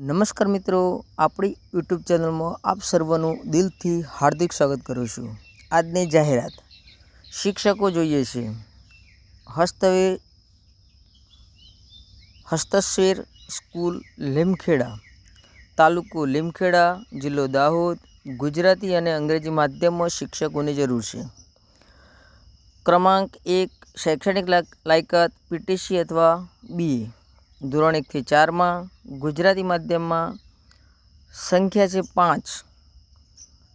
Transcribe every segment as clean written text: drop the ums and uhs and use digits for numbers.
નમસ્કાર મિત્રો, આપણી યુટ્યુબ ચેનલમાં આપ સર્વનું દિલથી હાર્દિક સ્વાગત કરું છું। આજની જાહેરાત શિક્ષકો જોઈએ છે। હસ્તશેર સ્કૂલ લીમખેડા, તાલુકો લીમખેડા, જિલ્લો દાહોદ। ગુજરાતી અને અંગ્રેજી માધ્યમમાં શિક્ષકોની જરૂર છે। ક્રમાંક 1, શૈક્ષણિક લાયકાત પીટીસી અથવા બીએ, ધોરણ 1 થી 4 માં ગુજરાતી માધ્યમમાં સંખ્યા છે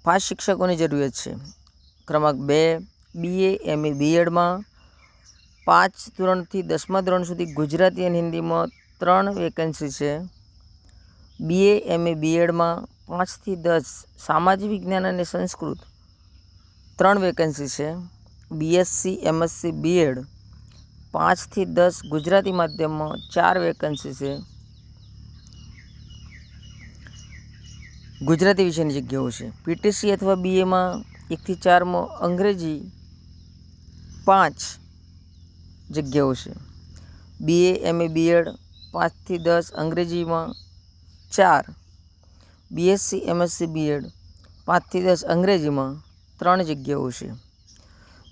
5 શિક્ષકોની જરૂરિયાત છે। ક્રમાંક 2, બીએ એમએ બીએડમાં 5 ધોરણથી 10મા ધોરણ સુધી ગુજરાતી અને હિન્દીમાં 3 વેકેન્સી છે। બીએ એમએ બીએડમાં 5 થી 10 સામાજિક વિજ્ઞાન અને સંસ્કૃત 3 વેકેન્સી છે। બીએસસી એમએસસી બીએડ 5 થી 10 ગુજરાતી માધ્યમમાં 4 વેકેન્સી છે। ગુજરાતી વિષયની જગ્યાઓ છે। પીટીસી અથવા બીએમાં 1 થી 4માં અંગ્રેજી 5 જગ્યાઓ છે। બીએ એમએ બીએડ 5 થી 10 અંગ્રેજીમાં 4, બીએસસી એમએસસી બીએડ 5 થી 10 અંગ્રેજીમાં 3 જગ્યાઓ છે।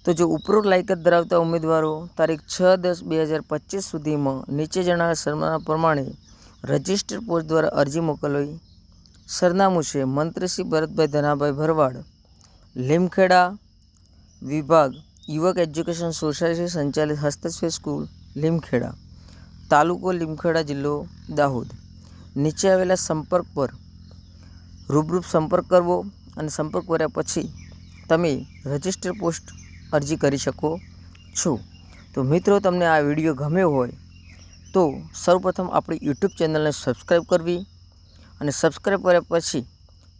તો જો ઉપરોક્ત લાયકાત ધરાવતા ઉમેદવારો તારીખ 6/10/2025 સુધીમાં નીચે જણાવેલ સરનામા પ્રમાણે રજિસ્ટર પોસ્ટ દ્વારા અરજી મોકલવી। સરનામું છે મંત્રી શ્રી ભરતભાઈ ધનાભાઈ ભરવાડ, લીમખેડા વિભાગ, યુવક એજ્યુકેશન સોસાયટી સંચાલિત હસ્તશેર સ્કૂલ લીમખેડા, તાલુકો લીમખેડા, જિલ્લો દાહોદ। નીચે આવેલા સંપર્ક પર રૂબરૂ સંપર્ક કરવો અને સંપર્ક કર્યા પછી તમે રજિસ્ટર પોસ્ટ અરજી કરી શકો છો। તો મિત્રો, તમને આ વિડીયો ગમ્યો હોય તો સૌપ્રથમ આપણી યુટ્યુબ ચેનલને સબસ્ક્રાઈબ કરવી અને સબસ્ક્રાઈબ કર્યા પછી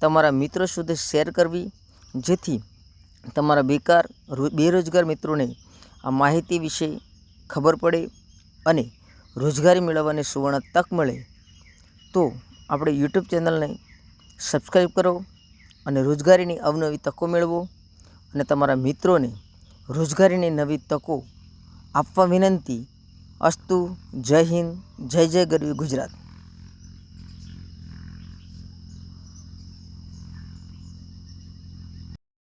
તમારા મિત્રો સુધી શેર કરવી, જેથી તમારા બેરોજગાર મિત્રોને આ માહિતી વિશે ખબર પડે અને રોજગારી મેળવવાની સુવર્ણ તક મળે। તો આપણે યુટ્યુબ ચેનલને સબસ્ક્રાઈબ કરો અને રોજગારીની અવનવી તકો મેળવો અને તમારા મિત્રોને રોજગારીની નવી તકો આપવા વિનંતી। અસ્તુ, જય હિન્દ, જય જય ગરવી ગુજરાત।